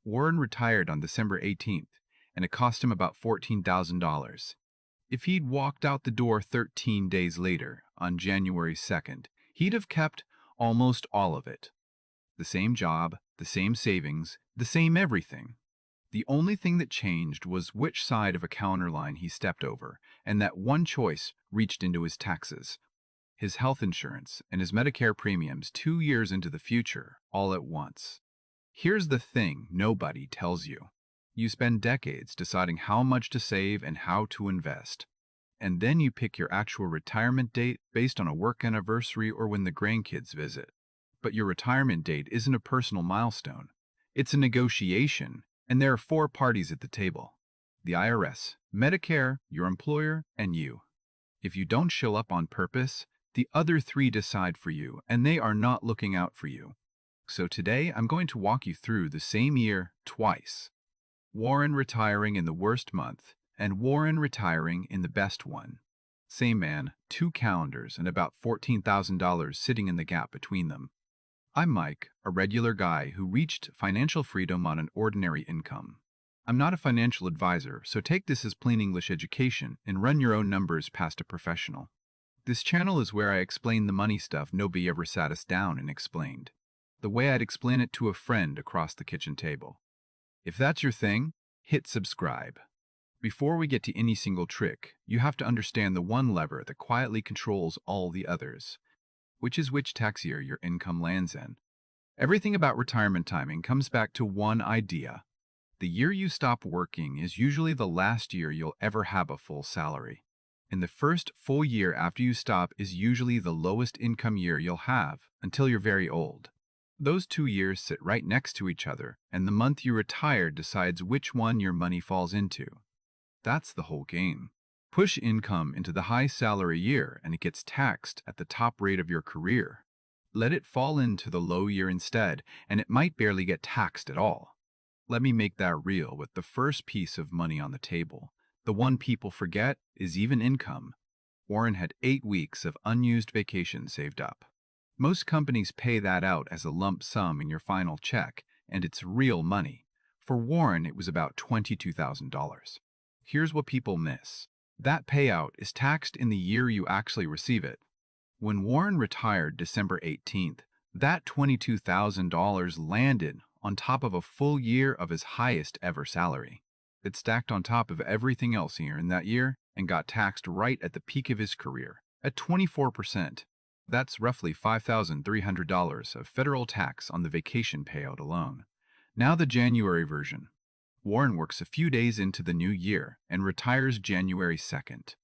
Warren retired on December 18th, and it cost him about $14,000. If he'd walked out the door 13 days later, on January 2nd, he'd have kept almost all of it. The same job, the same savings, the same everything. The only thing that changed was which side of a counter line he stepped over, and that one choice reached into his taxes, his health insurance, and his Medicare premiums 2 years into the future, all at once. Here's the thing nobody tells you. You spend decades deciding how much to save and how to invest. And then you pick your actual retirement date based on a work anniversary or when the grandkids visit. But your retirement date isn't a personal milestone. It's a negotiation, and there are 4 parties at the table: the IRS, Medicare, your employer, and you. If you don't show up on purpose, the other 3 decide for you, and they are not looking out for you. So today, I'm going to walk you through the same year twice. Warren retiring in the worst month, and Warren retiring in the best one. Same man, 2 calendars, and about $14,000 sitting in the gap between them. I'm Mike, a regular guy who reached financial freedom on an ordinary income. I'm not a financial advisor, so take this as plain English education and run your own numbers past a professional. This channel is where I explain the money stuff nobody ever sat us down and explained, the way I'd explain it to a friend across the kitchen table. If that's your thing, hit subscribe. Before we get to any single trick, you have to understand the one lever that quietly controls all the others, which is which tax year your income lands in. Everything about retirement timing comes back to one idea. The year you stop working is usually the last year you'll ever have a full salary. And the first full year after you stop is usually the lowest income year you'll have until you're very old. Those 2 years sit right next to each other, and the month you retire decides which one your money falls into. That's the whole game. Push income into the high salary year and it gets taxed at the top rate of your career. Let it fall into the low year instead, and it might barely get taxed at all. Let me make that real with the first piece of money on the table. The one people forget is even income. Warren had 8 weeks of unused vacation saved up. Most companies pay that out as a lump sum in your final check, and it's real money. For Warren, it was about $22,000. Here's what people miss. That payout is taxed in the year you actually receive it. When Warren retired December 18th, that $22,000 landed on top of a full year of his highest ever salary. It stacked on top of everything else he earned that year and got taxed right at the peak of his career, at 24%. That's roughly $5,300 of federal tax on the vacation payout alone. Now the January version. Warren works a few days into the new year and retires January 2nd.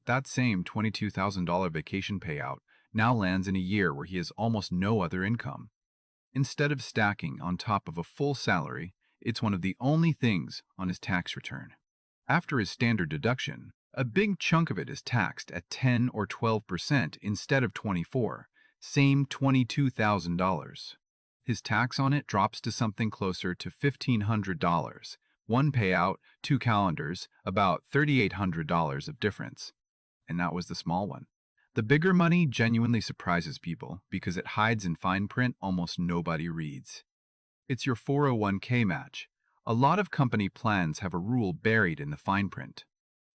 That same $22,000 vacation payout now lands in a year where he has almost no other income. Instead of stacking on top of a full salary, it's one of the only things on his tax return. After his standard deduction, a big chunk of it is taxed at 10 or 12% instead of 24, same $22,000. His tax on it drops to something closer to $1,500. One payout, 2 calendars, about $3,800 of difference. And that was the small one. The bigger money genuinely surprises people because it hides in fine print almost nobody reads. It's your 401k match. A lot of company plans have a rule buried in the fine print.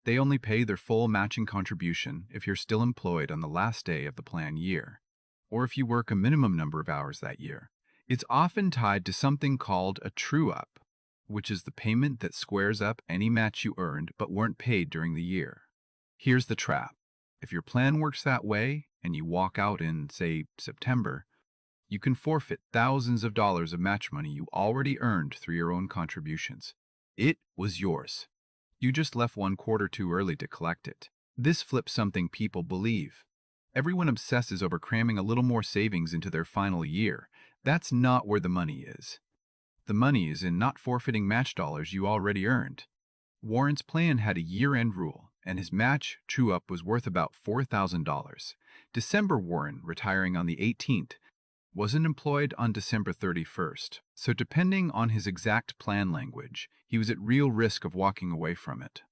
They only pay their full matching contribution if you're still employed on the last day of the plan year, or if you work a minimum number of hours that year. It's often tied to something called a true-up, which is the payment that squares up any match you earned but weren't paid during the year. Here's the trap. If your plan works that way and you walk out in, say, September, you can forfeit thousands of dollars of match money you already earned through your own contributions. It was yours. You just left 1 quarter too early to collect it. This flips something people believe. Everyone obsesses over cramming a little more savings into their final year. That's not where the money is. The money is in not forfeiting match dollars you already earned. Warren's plan had a year-end rule, and his match true-up was worth about $4,000. December Warren, retiring on the 18th, wasn't employed on December 31st, so depending on his exact plan language, he was at real risk of walking away from it.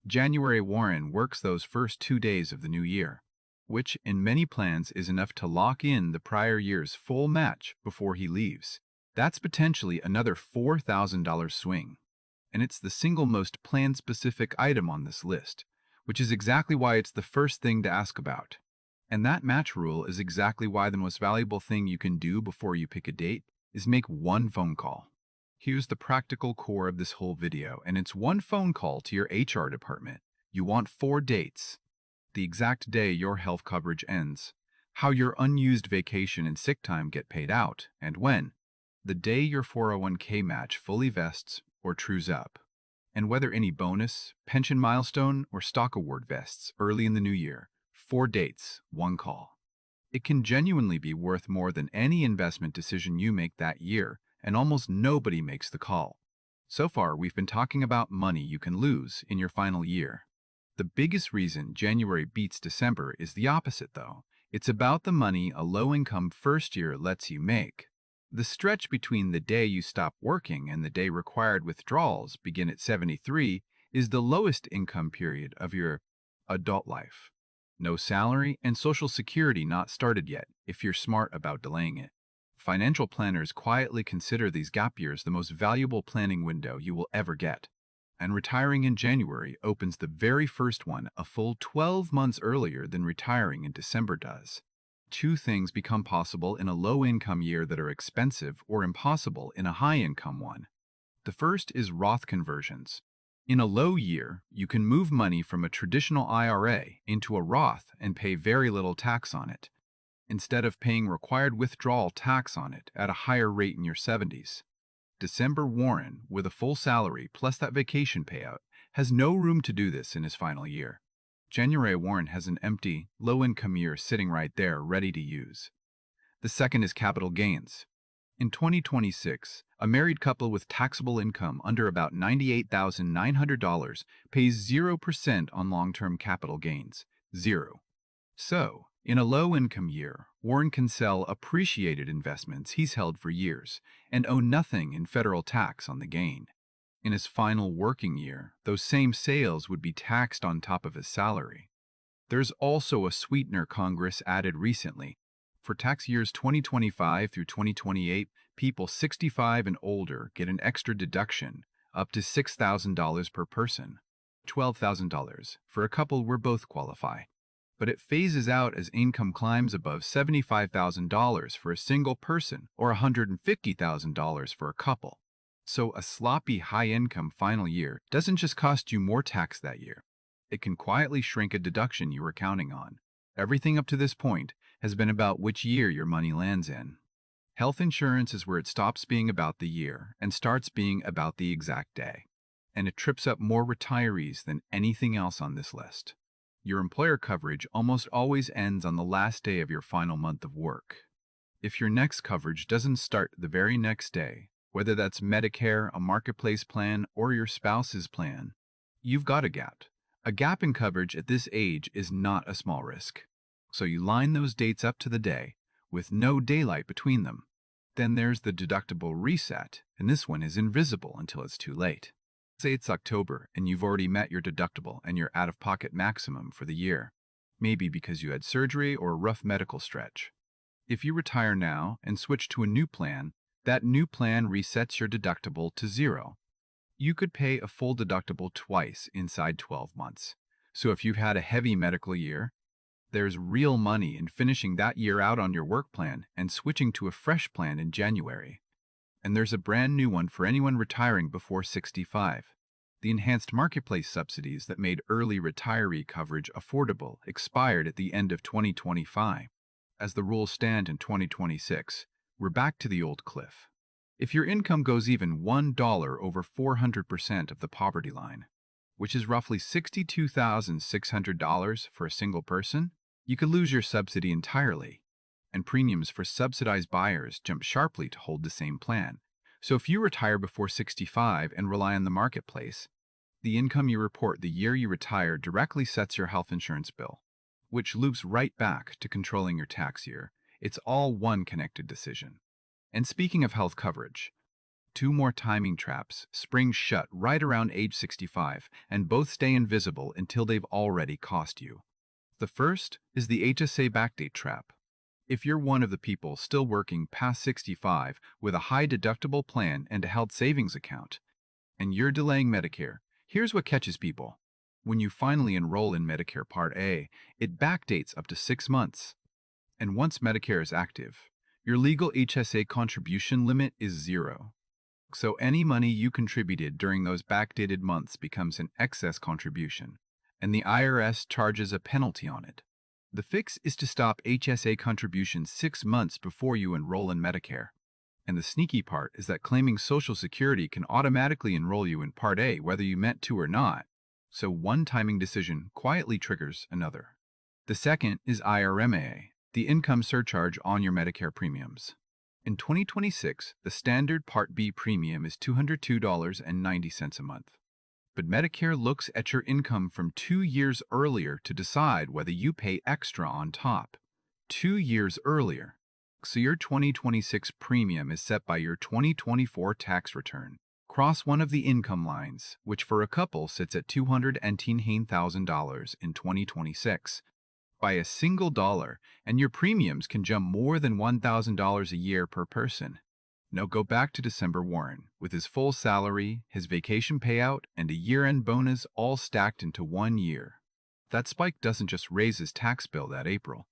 January Warren works those first 2 days of the new year, which in many plans is enough to lock in the prior year's full match before he leaves. That's potentially another $4,000 swing. And it's the single most plan-specific item on this list, which is exactly why it's the first thing to ask about. And that match rule is exactly why the most valuable thing you can do before you pick a date is make one phone call. Here's the practical core of this whole video, and it's one phone call to your HR department. You want 4 dates: the exact day your health coverage ends, how your unused vacation and sick time get paid out, and when, the day your 401k match fully vests or trues up, and whether any bonus, pension milestone, or stock award vests early in the new year. 4 dates, one call. It can genuinely be worth more than any investment decision you make that year, and almost nobody makes the call. So far, we've been talking about money you can lose in your final year. The biggest reason January beats December is the opposite, though. It's about the money a low-income first year lets you make. The stretch between the day you stop working and the day required withdrawals begin at 73 is the lowest income period of your adult life. No salary and Social Security not started yet if you're smart about delaying it. Financial planners quietly consider these gap years the most valuable planning window you will ever get. And retiring in January opens the very first one a full 12 months earlier than retiring in December does. 2 things become possible in a low-income year that are expensive or impossible in a high-income one. The first is Roth conversions. In a low year, you can move money from a traditional IRA into a Roth and pay very little tax on it, instead of paying required withdrawal tax on it at a higher rate in your 70s. December Warren, with a full salary plus that vacation payout, has no room to do this in his final year. January Warren has an empty, low-income year sitting right there, ready to use. The second is capital gains. In 2026, a married couple with taxable income under about $98,900 pays 0% on long-term capital gains. 0. So, in a low-income year, Warren can sell appreciated investments he's held for years and owe nothing in federal tax on the gain. In his final working year, those same sales would be taxed on top of his salary. There's also a sweetener Congress added recently. For tax years 2025 through 2028, people 65 and older get an extra deduction up to $6,000 per person, $12,000 for a couple where both qualify. But it phases out as income climbs above $75,000 for a single person or $150,000 for a couple. So a sloppy high-income final year doesn't just cost you more tax that year. It can quietly shrink a deduction you were counting on. Everything up to this point has been about which year your money lands in. Health insurance is where it stops being about the year and starts being about the exact day. And it trips up more retirees than anything else on this list. Your employer coverage almost always ends on the last day of your final month of work. If your next coverage doesn't start the very next day, whether that's Medicare, a marketplace plan, or your spouse's plan, you've got a gap. A gap in coverage at this age is not a small risk. So you line those dates up to the day, with no daylight between them. Then there's the deductible reset, and this one is invisible until it's too late. Say it's October, and you've already met your deductible and your out-of-pocket maximum for the year, maybe because you had surgery or a rough medical stretch. If you retire now and switch to a new plan, that new plan resets your deductible to 0. You could pay a full deductible twice inside 12 months. So if you've had a heavy medical year, there's real money in finishing that year out on your work plan and switching to a fresh plan in January. And there's a brand new one for anyone retiring before 65. The enhanced marketplace subsidies that made early retiree coverage affordable expired at the end of 2025. As the rules stand in 2026, we're back to the old cliff. If your income goes even $1 over 400% of the poverty line, which is roughly $62,600 for a single person, you could lose your subsidy entirely, and premiums for subsidized buyers jump sharply to hold the same plan. So if you retire before 65 and rely on the marketplace, the income you report the year you retire directly sets your health insurance bill, which loops right back to controlling your tax year. It's all one connected decision. And speaking of health coverage, 2 more timing traps spring shut right around age 65, and both stay invisible until they've already cost you. The first is the HSA backdate trap. If you're one of the people still working past 65 with a high deductible plan and a health savings account, and you're delaying Medicare, here's what catches people. When you finally enroll in Medicare Part A, it backdates up to 6 months. And once Medicare is active, your legal HSA contribution limit is 0. So any money you contributed during those backdated months becomes an excess contribution, and the IRS charges a penalty on it. The fix is to stop HSA contributions 6 months before you enroll in Medicare. And the sneaky part is that claiming Social Security can automatically enroll you in Part A whether you meant to or not. So one timing decision quietly triggers another. The second is IRMAA, the income surcharge on your Medicare premiums. In 2026, the standard Part B premium is $202.90 a month. But Medicare looks at your income from 2 years earlier to decide whether you pay extra on top. 2 years earlier. So your 2026 premium is set by your 2024 tax return. Cross one of the income lines, which for a couple sits at $210,000 in 2026, by a single dollar, and your premiums can jump more than $1,000 a year per person. Now go back to December Warren, with his full salary, his vacation payout, and a year-end bonus all stacked into 1 year. That spike doesn't just raise his tax bill that April.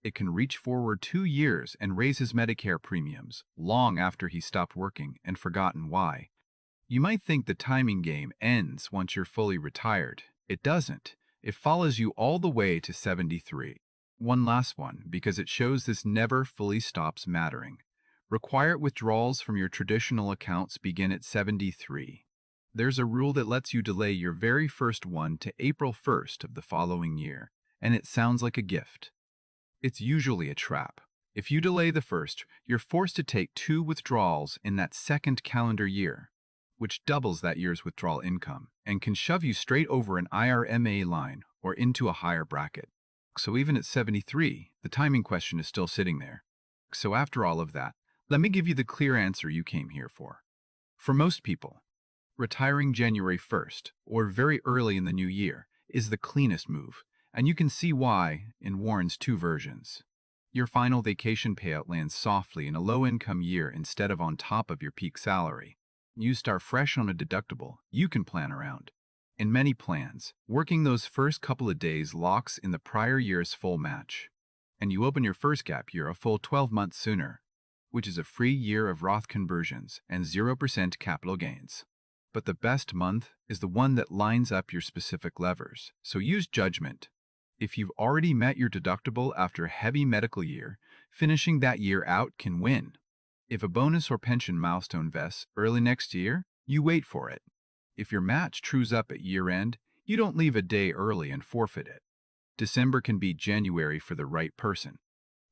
It can reach forward 2 years and raise his Medicare premiums, long after he stopped working and forgotten why. You might think the timing game ends once you're fully retired. It doesn't. It follows you all the way to 73. One last one, because it shows this never fully stops mattering. Required withdrawals from your traditional accounts begin at 73. There's a rule that lets you delay your very first one to April 1st of the following year, and it sounds like a gift. It's usually a trap. If you delay the first, you're forced to take 2 withdrawals in that second calendar year, which doubles that year's withdrawal income and can shove you straight over an IRMAA line or into a higher bracket. So even at 73, the timing question is still sitting there. So after all of that, let me give you the clear answer you came here for. For most people, retiring January 1st or very early in the new year is the cleanest move, and you can see why in Warren's 2 versions. Your final vacation payout lands softly in a low-income year instead of on top of your peak salary. You start fresh on a deductible you can plan around. In many plans, working those first couple of days locks in the prior year's full match, and you open your first gap year a full 12 months sooner, which is a free year of Roth conversions and 0% capital gains. But the best month is the one that lines up your specific levers, so use judgment. If you've already met your deductible after a heavy medical year, finishing that year out can win. If a bonus or pension milestone vests early next year, you wait for it. If your match trues up at year-end, you don't leave a day early and forfeit it. December can be January for the right person.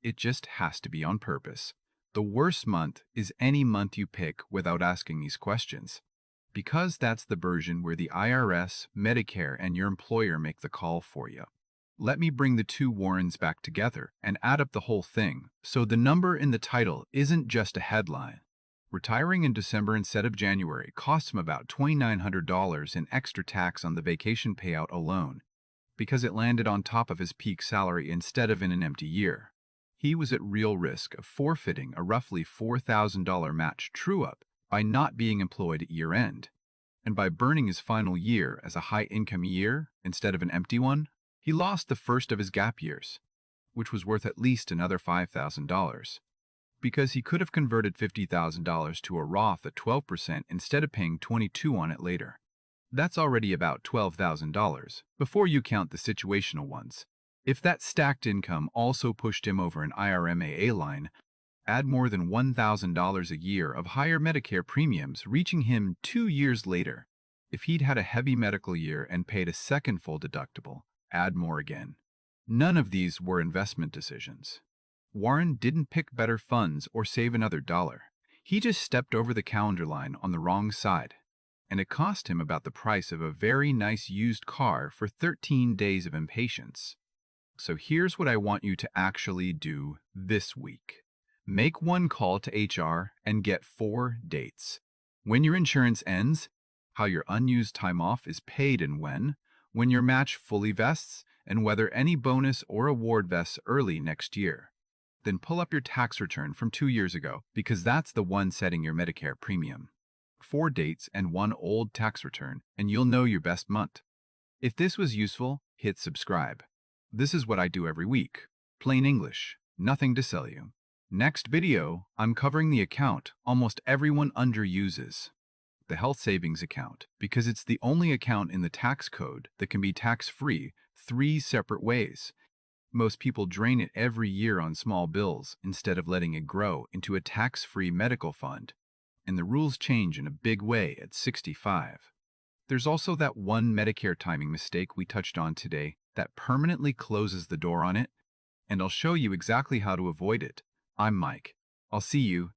It just has to be on purpose. The worst month is any month you pick without asking these questions, because that's the version where the IRS, Medicare, and your employer make the call for you. Let me bring the 2 Warrens back together and add up the whole thing, so the number in the title isn't just a headline. Retiring in December instead of January cost him about $2,900 in extra tax on the vacation payout alone, because it landed on top of his peak salary instead of in an empty year. He was at real risk of forfeiting a roughly $4,000 match true-up by not being employed at year-end, and by burning his final year as a high-income year instead of an empty one. He lost the first of his gap years, which was worth at least another $5,000, because he could have converted $50,000 to a Roth at 12% instead of paying 22% on it later. That's already about $12,000, before you count the situational ones. If that stacked income also pushed him over an IRMAA line, add more than $1,000 a year of higher Medicare premiums reaching him 2 years later. If he'd had a heavy medical year and paid a second full deductible, add more again. None of these were investment decisions. Warren didn't pick better funds or save another dollar. He just stepped over the calendar line on the wrong side, and it cost him about the price of a very nice used car for 13 days of impatience. So here's what I want you to actually do this week. Make 1 call to HR and get 4 dates. When your insurance ends, how your unused time off is paid and when your match fully vests, and whether any bonus or award vests early next year. Then pull up your tax return from 2 years ago, because that's the one setting your Medicare premium. 4 dates and 1 old tax return, and you'll know your best month. If this was useful, hit subscribe. This is what I do every week. Plain English, nothing to sell you. Next video, I'm covering the account almost everyone underuses. The health savings account, because it's the only account in the tax code that can be tax-free 3 separate ways. Most people drain it every year on small bills instead of letting it grow into a tax-free medical fund. And the rules change in a big way at 65. There's also that one Medicare timing mistake we touched on today that permanently closes the door on it, and I'll show you exactly how to avoid it. I'm Mike. I'll see you